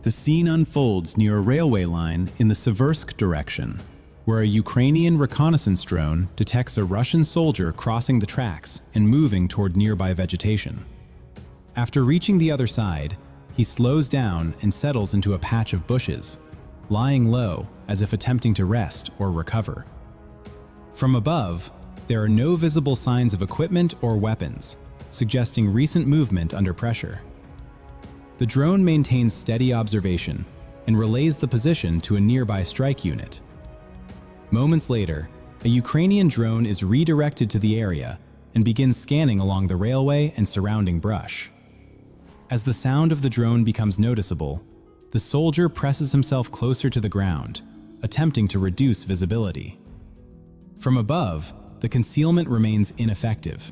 The scene unfolds near a railway line in the Seversk direction, where a Ukrainian reconnaissance drone detects a Russian soldier crossing the tracks and moving toward nearby vegetation. After reaching the other side, he slows down and settles into a patch of bushes, lying low as if attempting to rest or recover. From above, there are no visible signs of equipment or weapons, suggesting recent movement under pressure. The drone maintains steady observation and relays the position to a nearby strike unit. Moments later, a Ukrainian drone is redirected to the area and begins scanning along the railway and surrounding brush. As the sound of the drone becomes noticeable, the soldier presses himself closer to the ground, attempting to reduce visibility. From above, the concealment remains ineffective.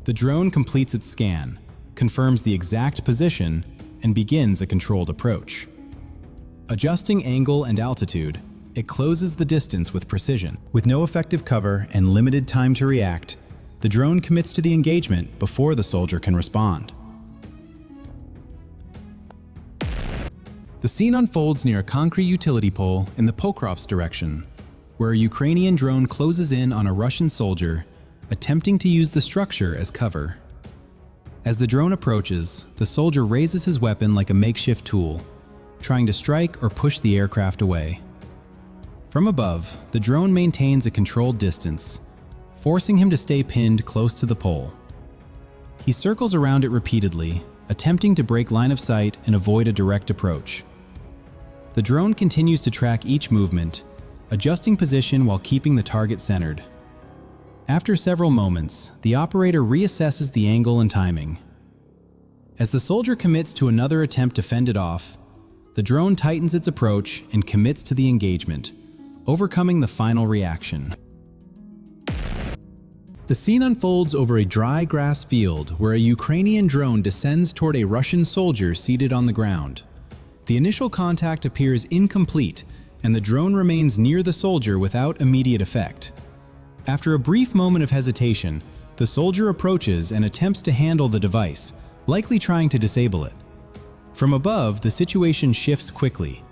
The drone completes its scan, confirms the exact position, and begins a controlled approach. Adjusting angle and altitude, it closes the distance with precision. With no effective cover and limited time to react, the drone commits to the engagement before the soldier can respond. The scene unfolds near a concrete utility pole in the Pokrovsk direction, where a Ukrainian drone closes in on a Russian soldier, attempting to use the structure as cover. As the drone approaches, the soldier raises his weapon like a makeshift tool, trying to strike or push the aircraft away. From above, the drone maintains a controlled distance, forcing him to stay pinned close to the pole. He circles around it repeatedly, attempting to break line of sight and avoid a direct approach. The drone continues to track each movement, adjusting position while keeping the target centered. After several moments, the operator reassesses the angle and timing. As the soldier commits to another attempt to fend it off, the drone tightens its approach and commits to the engagement, overcoming the final reaction. The scene unfolds over a dry grass field where a Ukrainian drone descends toward a Russian soldier seated on the ground. The initial contact appears incomplete, and the drone remains near the soldier without immediate effect. After a brief moment of hesitation, the soldier approaches and attempts to handle the device, likely trying to disable it. From above, the situation shifts quickly.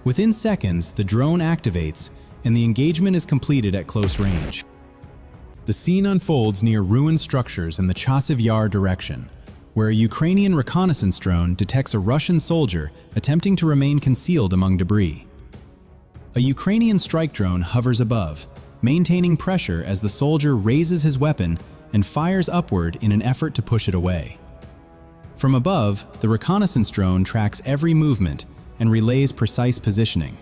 Within seconds, the drone activates, and the engagement is completed at close range. The scene unfolds near ruined structures in the Chasiv Yar direction, where a Ukrainian reconnaissance drone detects a Russian soldier attempting to remain concealed among debris. A Ukrainian strike drone hovers above, maintaining pressure as the soldier raises his weapon and fires upward in an effort to push it away. From above, the reconnaissance drone tracks every movement and relays precise positioning.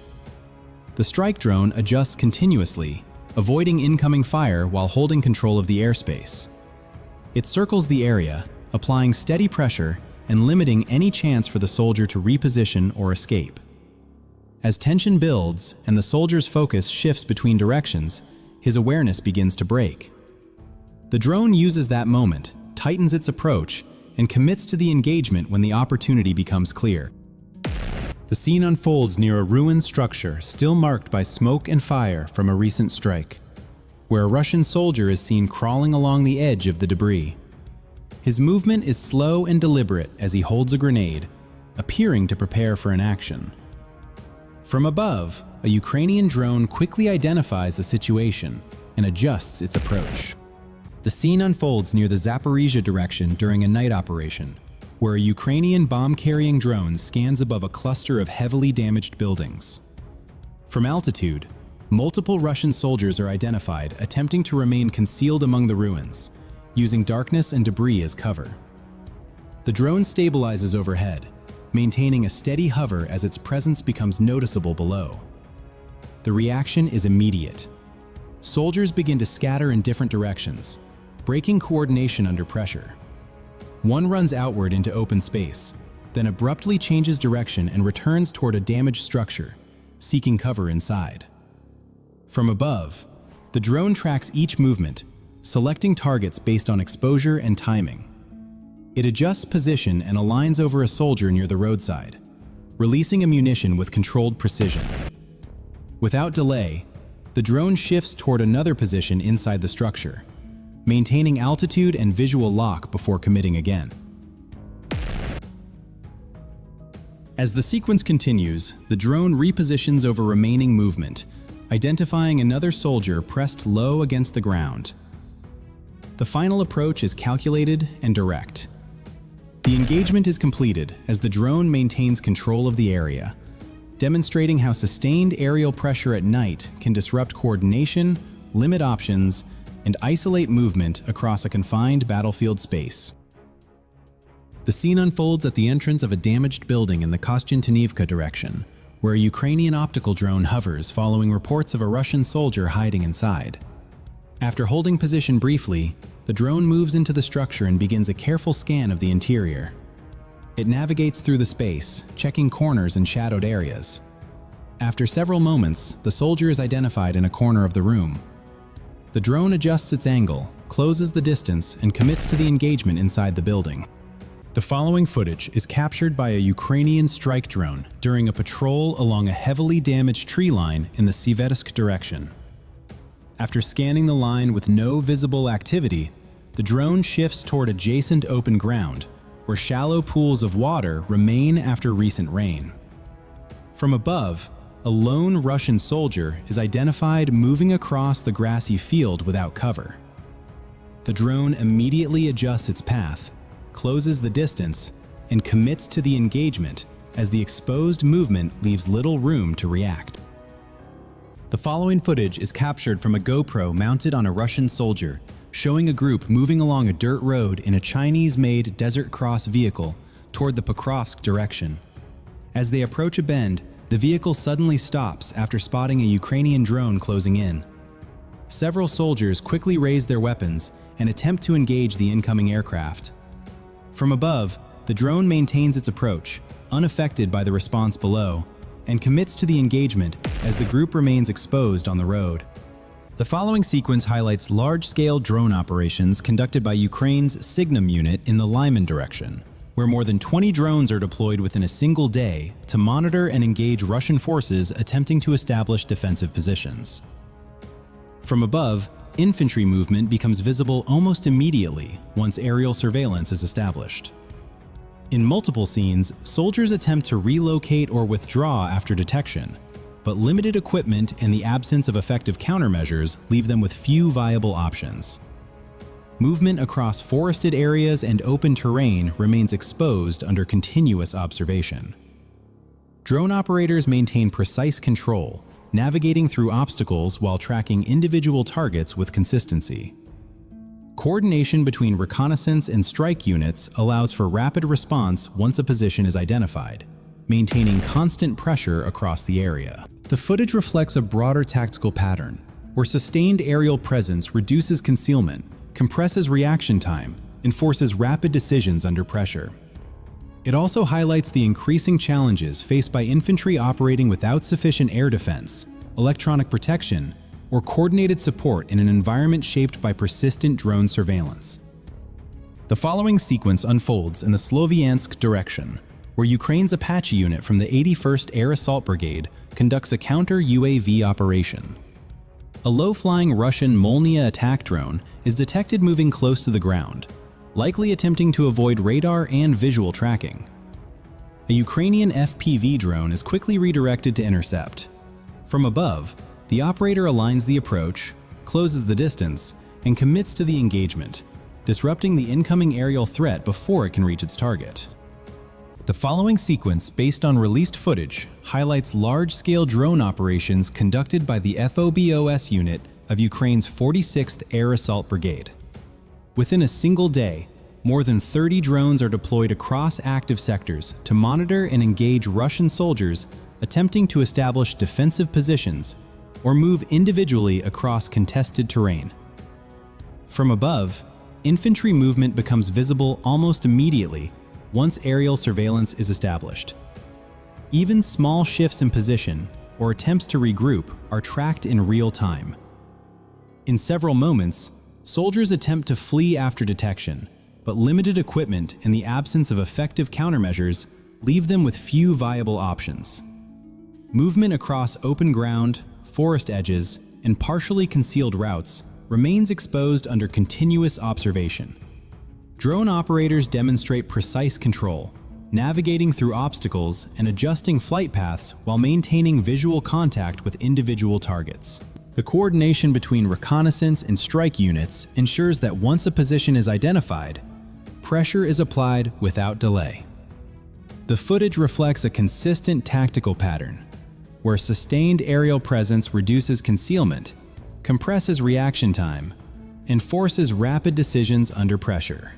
The strike drone adjusts continuously, avoiding incoming fire while holding control of the airspace. It circles the area, applying steady pressure and limiting any chance for the soldier to reposition or escape. As tension builds and the soldier's focus shifts between directions, his awareness begins to break. The drone uses that moment, tightens its approach, and commits to the engagement when the opportunity becomes clear. The scene unfolds near a ruined structure still marked by smoke and fire from a recent strike, where a Russian soldier is seen crawling along the edge of the debris. His movement is slow and deliberate as he holds a grenade, appearing to prepare for an action. From above, a Ukrainian drone quickly identifies the situation and adjusts its approach. The scene unfolds near the Zaporizhia direction during a night operation, where a Ukrainian bomb-carrying drone scans above a cluster of heavily damaged buildings. From altitude, multiple Russian soldiers are identified attempting to remain concealed among the ruins, using darkness and debris as cover. The drone stabilizes overhead, maintaining a steady hover as its presence becomes noticeable below. The reaction is immediate. Soldiers begin to scatter in different directions, breaking coordination under pressure. One runs outward into open space, then abruptly changes direction and returns toward a damaged structure, seeking cover inside. From above, the drone tracks each movement, selecting targets based on exposure and timing. It adjusts position and aligns over a soldier near the roadside, releasing ammunition with controlled precision. Without delay, the drone shifts toward another position inside the structure, maintaining altitude and visual lock before committing again. As the sequence continues, the drone repositions over remaining movement, identifying another soldier pressed low against the ground. The final approach is calculated and direct. The engagement is completed as the drone maintains control of the area, demonstrating how sustained aerial pressure at night can disrupt coordination, limit options, and isolate movement across a confined battlefield space. The scene unfolds at the entrance of a damaged building in the Kostiantynivka direction, where a Ukrainian optical drone hovers following reports of a Russian soldier hiding inside. After holding position briefly, the drone moves into the structure and begins a careful scan of the interior. It navigates through the space, checking corners and shadowed areas. After several moments, the soldier is identified in a corner of the room. The drone adjusts its angle, closes the distance, and commits to the engagement inside the building. The following footage is captured by a Ukrainian strike drone during a patrol along a heavily damaged tree line in the Siversk direction. After scanning the line with no visible activity, the drone shifts toward adjacent open ground, where shallow pools of water remain after recent rain. From above, a lone Russian soldier is identified moving across the grassy field without cover. The drone immediately adjusts its path, closes the distance, and commits to the engagement as the exposed movement leaves little room to react. The following footage is captured from a GoPro mounted on a Russian soldier, showing a group moving along a dirt road in a Chinese-made Desert Cross vehicle toward the Pokrovsk direction. As they approach a bend, the vehicle suddenly stops after spotting a Ukrainian drone closing in. Several soldiers quickly raise their weapons and attempt to engage the incoming aircraft. From above, the drone maintains its approach, unaffected by the response below, and commits to the engagement as the group remains exposed on the road. The following sequence highlights large-scale drone operations conducted by Ukraine's Signum unit in the Lyman direction, where more than 20 drones are deployed within a single day to monitor and engage Russian forces attempting to establish defensive positions. From above, infantry movement becomes visible almost immediately once aerial surveillance is established. In multiple scenes, soldiers attempt to relocate or withdraw after detection, but limited equipment and the absence of effective countermeasures leave them with few viable options. Movement across forested areas and open terrain remains exposed under continuous observation. Drone operators maintain precise control, navigating through obstacles while tracking individual targets with consistency. Coordination between reconnaissance and strike units allows for rapid response once a position is identified, maintaining constant pressure across the area. The footage reflects a broader tactical pattern, where sustained aerial presence reduces concealment, compresses reaction time, and forces rapid decisions under pressure. It also highlights the increasing challenges faced by infantry operating without sufficient air defense, electronic protection, or coordinated support in an environment shaped by persistent drone surveillance. The following sequence unfolds in the Sloviansk direction, where Ukraine's Apache unit from the 81st Air Assault Brigade conducts a counter-UAV operation. A low-flying Russian Molniya attack drone is detected moving close to the ground, likely attempting to avoid radar and visual tracking. A Ukrainian FPV drone is quickly redirected to intercept. From above, the operator aligns the approach, closes the distance, and commits to the engagement, disrupting the incoming aerial threat before it can reach its target. The following sequence, based on released footage, highlights large-scale drone operations conducted by the FOBOS unit of Ukraine's 46th Air Assault Brigade. Within a single day, more than 30 drones are deployed across active sectors to monitor and engage Russian soldiers attempting to establish defensive positions or move individually across contested terrain. From above, infantry movement becomes visible almost immediately once aerial surveillance is established. Even small shifts in position or attempts to regroup are tracked in real time. In several moments, soldiers attempt to flee after detection, but limited equipment and the absence of effective countermeasures leave them with few viable options. Movement across open ground, forest edges, and partially concealed routes remains exposed under continuous observation. Drone operators demonstrate precise control, navigating through obstacles and adjusting flight paths while maintaining visual contact with individual targets. The coordination between reconnaissance and strike units ensures that once a position is identified, pressure is applied without delay. The footage reflects a consistent tactical pattern, where sustained aerial presence reduces concealment, compresses reaction time, and forces rapid decisions under pressure.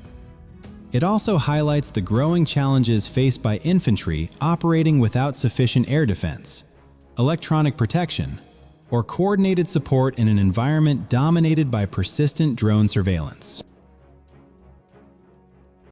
It also highlights the growing challenges faced by infantry operating without sufficient air defense, electronic protection, or coordinated support in an environment dominated by persistent drone surveillance.